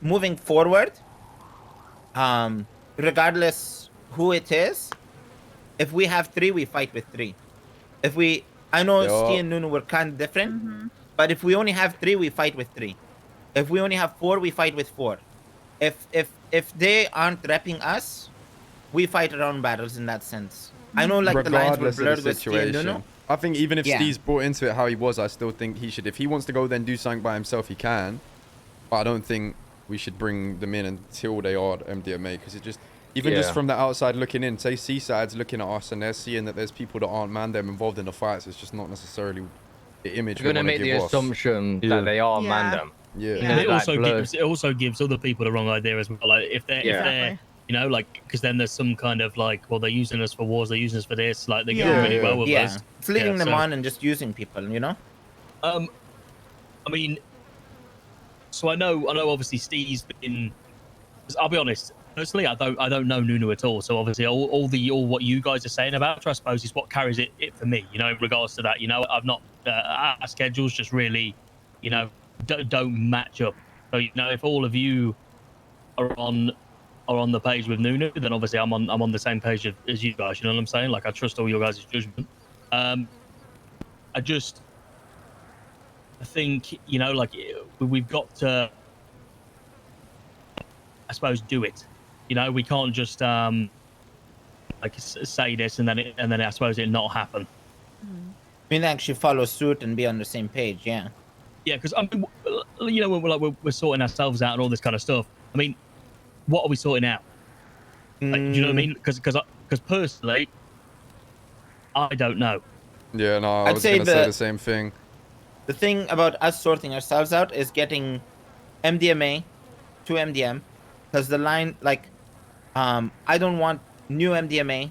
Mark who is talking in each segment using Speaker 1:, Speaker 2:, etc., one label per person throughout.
Speaker 1: moving forward, regardless who it is, if we have 3, we fight with 3. I know STE and Nunu were kind of different, but if we only have 3, we fight with 3. If we only have 4, we fight with 4. If they aren't repping us, we fight our own battles in that sense. I know, like, the lines were blurred with STE and Nunu.
Speaker 2: I think even if Steve's brought into it how he was, I still think he should. If he wants to go then do something by himself, he can. But I don't think we should bring them in until they are MDMA, because it just, even just from the outside looking in, say Seaside's looking at us and they're seeing that there's people that aren't Mandem involved in the fights. It's just not necessarily the image.
Speaker 3: You're going to make the assumption that they are Mandem.
Speaker 2: And
Speaker 4: it also gives other people the wrong idea as well. Like if they're you know, like, because then there's some kind of like, well, they're using us for wars, they're using us for this, like they're getting really well with us.
Speaker 1: It's leading them on and just using people, you know.
Speaker 4: I mean, so I know obviously Steve's been, I'll be honest, personally I don't know Nunu at all, so obviously all what you guys are saying about her, I suppose, is what carries it for me, you know, in regards to that. You know, I've not our schedules just really, you know, don't match up. So, you know, if all of you are on the page with Nunu, then obviously I'm on the same page as you guys, you know what I'm saying? Like, I trust all your guys' judgment. I think, you know, like, we've got to, I suppose, do it. You know, we can't just like say this and then I suppose it not happen.
Speaker 1: We can actually follow suit and be on the same page. Yeah,
Speaker 4: because I mean, you know, we're sorting ourselves out and all this kind of stuff. I mean, what are we sorting out? Like, do you know what I mean? Because personally, I don't know.
Speaker 2: Yeah, no, I was going to say the same thing.
Speaker 1: The thing about us sorting ourselves out is getting MDMA to MDM, because the line, like, I don't want new MDMA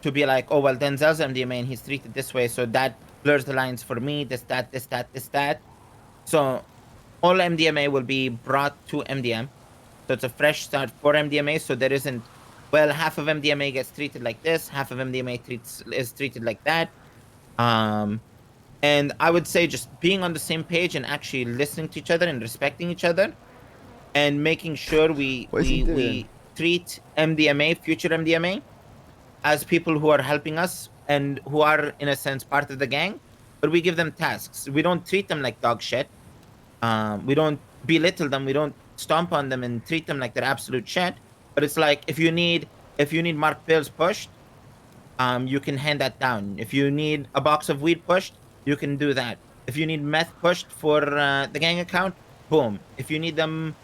Speaker 1: to be like, oh, well, Denzel's MDMA and he's treated this way, so that blurs the lines for me, this, that. So all MDMA will be brought to MDM. So it's a fresh start for MDMA, so there isn't, well, half of MDMA gets treated like this, half of MDMA is treated like that. And I would say just being on the same page and actually listening to each other and respecting each other and making sure we treat MDMA, future MDMA, as people who are helping us and who are, in a sense, part of the gang, but we give them tasks. We don't treat them like dog shit. We don't belittle them. We don't stomp on them and treat them like they're absolute shit. But it's like, if you need marked pills pushed, you can hand that down. If you need a box of weed pushed, you can do that. If you need meth pushed for the gang account, boom. If you need them,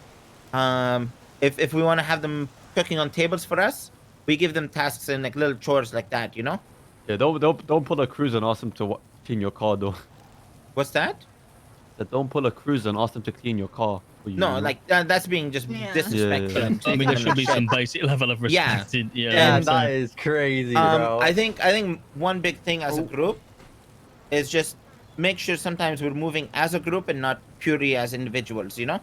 Speaker 1: if we want to have them cooking on tables for us, we give them tasks and like little chores like that, you know?
Speaker 5: Yeah, don't pull a cruiser and ask them to clean your car, though.
Speaker 1: What's that?
Speaker 5: Don't pull a cruiser and ask them to clean your car.
Speaker 1: No, like that's being just disrespectful.
Speaker 4: Yeah. I mean, there should be some basic level of respect.
Speaker 3: Yeah, that is crazy, bro.
Speaker 1: I think one big thing as a group is just make sure sometimes we're moving as a group and not purely as individuals, you know?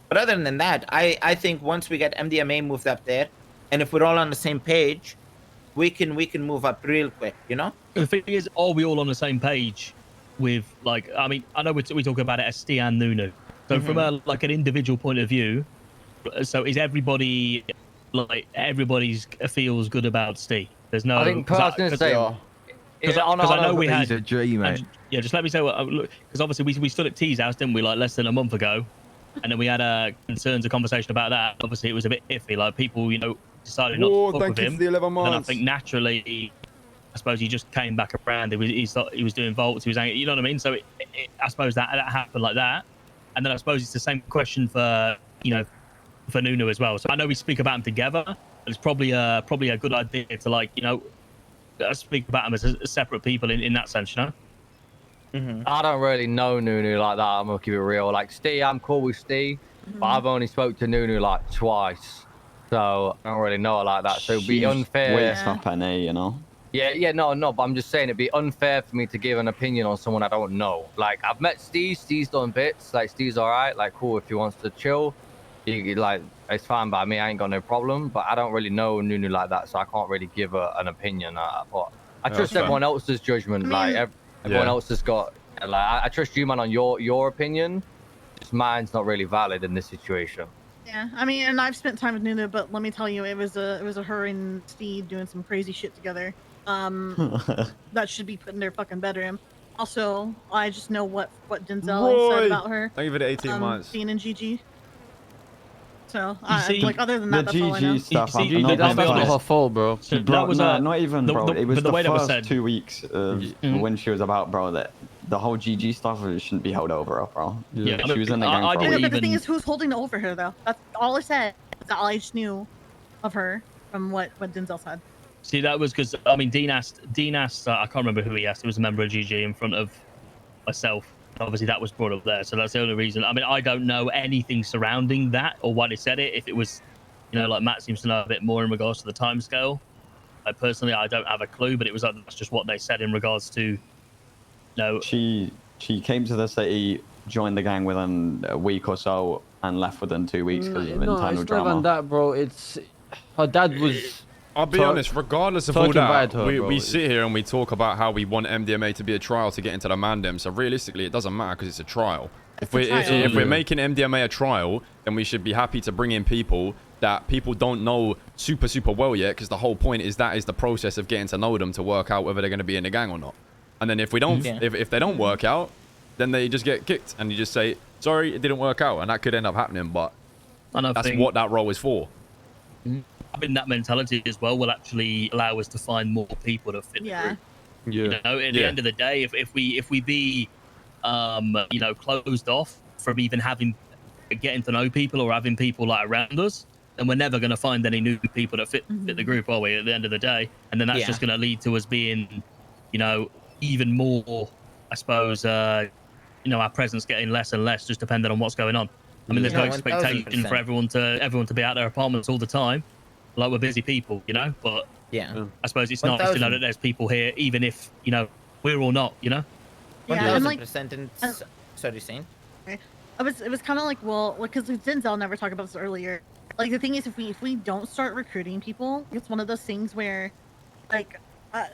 Speaker 1: But other than that, I think once we get MDMA moved up there, and if we're all on the same page, we can move up real quick, you know?
Speaker 4: The thing is, are we all on the same page with, like, I mean, I know we talk about it as STE and Nunu. So from an individual point of view, so is everybody, like, everybody's feels good about STE? There's no...
Speaker 3: I think personally,
Speaker 4: because I know we had...
Speaker 6: He's a dream, mate.
Speaker 4: Yeah, just let me say what... Because obviously we stood at T's house, didn't we, like, less than a month ago? And then we had concerns, a conversation about that. Obviously, it was a bit iffy. Like, people, you know, decided not to fuck with him.
Speaker 2: For the 11 months.
Speaker 4: And I think naturally, I suppose he just came back around. He was doing vaults. He was angry. You know what I mean? So I suppose that happened like that. And then I suppose it's the same question for, you know, for Nunu as well. So I know we speak about them together. But it's probably a good idea to, like, you know, speak about them as separate people in that sense, you know.
Speaker 3: I don't really know Nunu like that. I'm gonna keep it real. Like Steve, I'm cool with Steve, but I've only spoke to Nunu like twice, so I don't really know her like that. So it'd be unfair.
Speaker 6: Wait, it's not penny, you know.
Speaker 3: No. But I'm just saying it'd be unfair for me to give an opinion on someone I don't know. Like I've met Steve. Steve's done bits. Like Steve's alright. Like cool if he wants to chill. He like it's fine by me. I ain't got no problem. But I don't really know Nunu like that, so I can't really give an opinion. But I trust everyone else's judgment. Like. Everyone else has got, like, I trust you, man, on your opinion. mine's not really valid in this situation.
Speaker 7: Yeah, I mean, and I've spent time with Nunu, but let me tell you, it was a her and Steve doing some crazy shit together. That should be put in their fucking bedroom. Also, I just know what Denzel said about her.
Speaker 2: Thank you for the 18 months.
Speaker 7: Being in GG. So,
Speaker 4: see,
Speaker 7: like, other than that,
Speaker 6: The
Speaker 7: that's all I know.
Speaker 6: GG stuff,
Speaker 4: You see,
Speaker 6: I'm
Speaker 4: I'll
Speaker 6: not
Speaker 4: be
Speaker 6: being
Speaker 4: honest.
Speaker 5: her fault, bro.
Speaker 6: Bro,
Speaker 4: was
Speaker 6: no, not even, bro. It was
Speaker 4: the
Speaker 6: the
Speaker 4: way that was
Speaker 6: first
Speaker 4: said.
Speaker 6: 2 weeks of when she was about, bro, that the whole GG stuff shouldn't be held over her, bro.
Speaker 4: Yeah,
Speaker 6: She was in the gang
Speaker 4: I
Speaker 6: for a
Speaker 4: didn't
Speaker 7: Yeah,
Speaker 6: week.
Speaker 7: but the thing
Speaker 4: even-
Speaker 7: is, who's holding over her, though? That's all I said. That's all I just knew of her from what Denzel said.
Speaker 4: See, that was because I mean, Dean asked. I can't remember who he asked. It was a member of GG in front of myself. Obviously, that was brought up there, so that's the only reason. I mean, I don't know anything surrounding that or why they said it. If it was, you know, like Matt seems to know a bit more in regards to the timescale. Personally, I don't have a clue, but it was like that's just what they said in regards to. You know,
Speaker 6: She came to the city, joined the gang within a week or so, and left within 2 weeks because of
Speaker 5: No,
Speaker 6: internal
Speaker 5: it's not even
Speaker 6: drama.
Speaker 5: that, bro. It's her dad was.
Speaker 2: I'll be
Speaker 5: Talk-
Speaker 2: honest, regardless of all
Speaker 5: talking
Speaker 2: that,
Speaker 5: about her,
Speaker 2: we
Speaker 5: bro.
Speaker 2: sit here and we talk about how we want MDMA to be a trial to get into the Mandem. So realistically, it doesn't matter because it's a trial. If
Speaker 7: a trial.
Speaker 2: if we're making MDMA a trial, then we should be happy to bring in people that people don't know super well yet, because the whole point is that is the process of getting to know them to work out whether they're going to be in the gang or not. And then if we don't, if they don't work out, then they just get kicked and you just say, sorry, it didn't work out, and that could end up happening. But that's what that role is for.
Speaker 4: having that mentality as well will actually allow us to find more people to fit the group.
Speaker 5: Yeah.
Speaker 4: You know, at the end of the day, if we be, you know, closed off from even getting to know people or having people like around us, then we're never going to find any new people that fit the group, are we? At the end of the day, and then that's just going to lead to us being, you know, even more, I suppose, you know, our presence getting less and less, just depending on what's going on. I mean, there's no expectation for everyone to be out their apartments all the time, like we're busy people, you know. But I suppose it's nice to know that there's people here, even if, you know, we're all not, you know.
Speaker 7: Yeah, and like,
Speaker 1: 1000%. Sorry, Saint.
Speaker 7: it was kind of like, well, because Denzel never talked about this earlier. Like, the thing is, if we don't start recruiting people, it's one of those things where, like,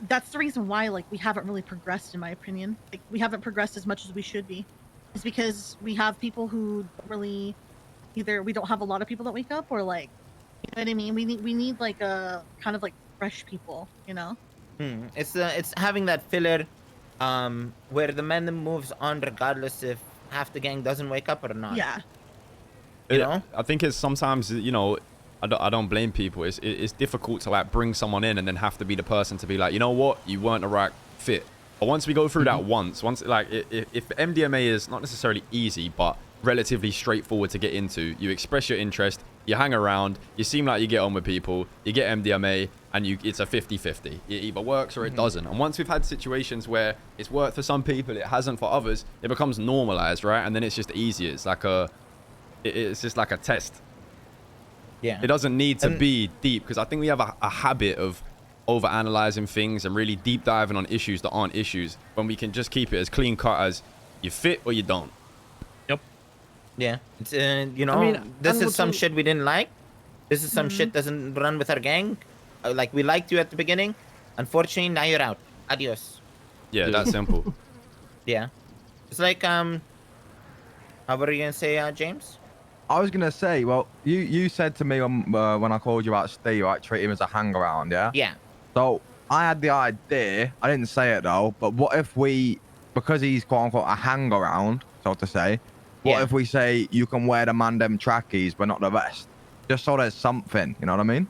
Speaker 7: that's the reason why, like, we haven't really progressed, in my opinion. Like, we haven't progressed as much as we should be. It's because we have people who really, either we don't have a lot of people that wake up, or, like, you know what I mean? We need like a kind of like fresh people, you know.
Speaker 1: It's having that filler, where the man moves on regardless if half the gang doesn't wake up or not.
Speaker 7: Yeah.
Speaker 1: You know?
Speaker 2: I think it's sometimes, you know, I don't blame people. It's difficult to like bring someone in and then have to be the person to be like, you know what, you weren't the right fit. But once we go through that once like if MDMA is not necessarily easy but relatively straightforward to get into, you express your interest, you hang around, you seem like you get on with people, you get MDMA, and it's a 50-50. It either works or it doesn't. And once we've had situations where it's worked for some people, it hasn't for others, it becomes normalized, right? And then it's just easier. It's like it's just like a test.
Speaker 1: Yeah.
Speaker 2: It doesn't need to be deep, because I think we have a habit of over-analyzing things and really deep diving on issues that aren't issues, when we can just keep it as clean cut as you fit or you don't.
Speaker 4: Yep.
Speaker 1: Yeah. It's, you know,
Speaker 5: I mean,
Speaker 1: this
Speaker 5: and
Speaker 1: is some shit we didn't like. This is some shit doesn't run with our gang. Like, we liked you at the beginning. Unfortunately, now you're out. Adios.
Speaker 2: Yeah, that's simple.
Speaker 1: Yeah. It's like, how were you gonna say, James?
Speaker 8: I was gonna say, well, you said to me when I called you about Steve, right, treat him as a hang around, yeah?
Speaker 1: Yeah.
Speaker 8: So I had the idea, I didn't say it though, but what if we, because he's quote unquote a hang around, so to say, what if we say you can wear the Mandem trackies but not the vest? Just so there's something, you know what I mean?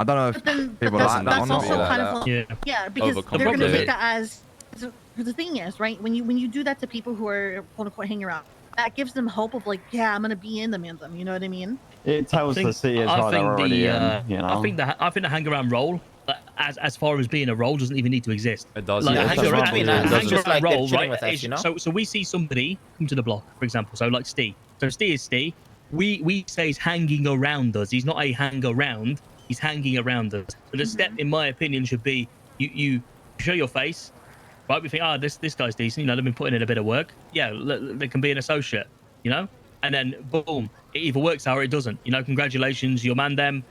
Speaker 8: I don't know if people like that or
Speaker 7: that's
Speaker 8: not.
Speaker 7: also kind of because they're going to take that as the thing is, right, when you do that to people who are quote unquote hanging around, that gives them hope of like, yeah, I'm gonna be in the Mandem, you know what I mean?
Speaker 6: It tells the city as well they're already in, you know.
Speaker 4: I think the hang around role, as far as being a role, doesn't even need to exist.
Speaker 2: It does.
Speaker 4: Like,
Speaker 2: Yeah,
Speaker 4: hang around,
Speaker 1: It's just like they're
Speaker 4: role,
Speaker 1: chilling
Speaker 4: right?
Speaker 1: with us, you know?
Speaker 4: So we see somebody come to the block, for example. So like Steve. So Steve is Steve. We say he's hanging around us. He's not a hang around. He's hanging around us. So the step, in my opinion, should be you show your face, right? We think, this guy's decent. You know, they've been putting in a bit of work. Yeah, they can be an associate. You know, and then boom, it either works out or it doesn't. You know, congratulations, your Mandem.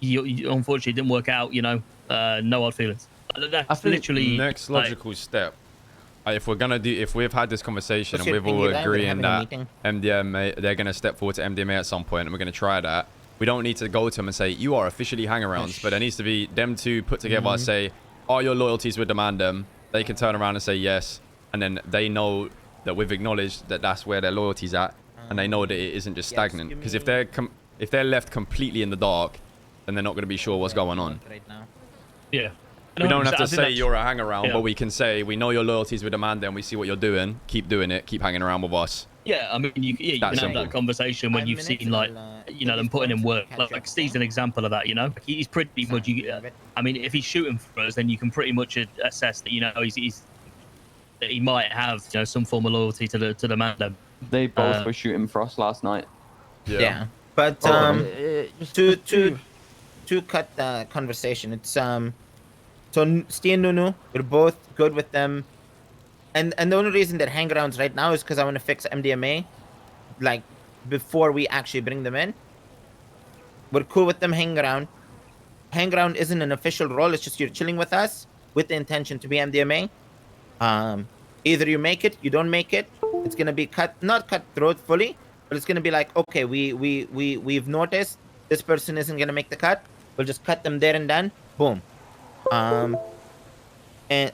Speaker 4: You unfortunately didn't work out. You know, no hard feelings. That's literally
Speaker 2: next logical step if we've had this conversation
Speaker 1: What's
Speaker 2: and
Speaker 1: your
Speaker 2: we've all
Speaker 1: opinion, Eli? We're
Speaker 2: agreeing
Speaker 1: having a
Speaker 2: that
Speaker 1: meeting.
Speaker 2: MDMA, they're going to step forward to MDMA at some point and we're going to try that. We don't need to go to them and say, you are officially hang-arounds, but there needs to be them two put together, say, are your loyalties with the Mandem? They can turn around and say yes, and then they know that we've acknowledged that that's where their loyalty's at, and they know that it isn't just stagnant. Because if they're left completely in the dark, then they're not going to be sure what's going on.
Speaker 1: Right now.
Speaker 4: Yeah.
Speaker 2: We don't have
Speaker 4: I
Speaker 2: to
Speaker 4: think
Speaker 2: say
Speaker 4: that's-
Speaker 2: you're a hang-around,
Speaker 4: yeah.
Speaker 2: but we can say, we know your loyalties with the Mandem, we see what you're doing, keep doing it, keep hanging around with us.
Speaker 4: Yeah, I mean, you can have
Speaker 2: simple.
Speaker 4: that conversation when
Speaker 1: 5
Speaker 4: you've
Speaker 1: minutes
Speaker 4: seen, like,
Speaker 1: and I'll,
Speaker 4: you know, them
Speaker 1: Louuis
Speaker 4: putting in
Speaker 1: points
Speaker 4: work.
Speaker 1: and catch
Speaker 4: Like,
Speaker 1: up.
Speaker 4: Steve's an example of that, you know? He's pretty much, I mean, if he's shooting for us, then you can pretty much assess that, you know, that he might have, you know, some form of loyalty to the Mandem.
Speaker 6: They both were shooting for us last night.
Speaker 1: Yeah. But to cut the conversation, it's so STE Nunu, we're both good with them, and the only reason they're hang-arounds right now is because I want to fix MDMA, like before we actually bring them in. We're cool with them hanging around. Hang around isn't an official role; it's just you're chilling with us with the intention to be MDMA. Either you make it, you don't make it. It's gonna be not cutthroat fully, but it's gonna be like, okay, we've noticed this person isn't gonna make the cut. We'll just cut them there and then. Boom. And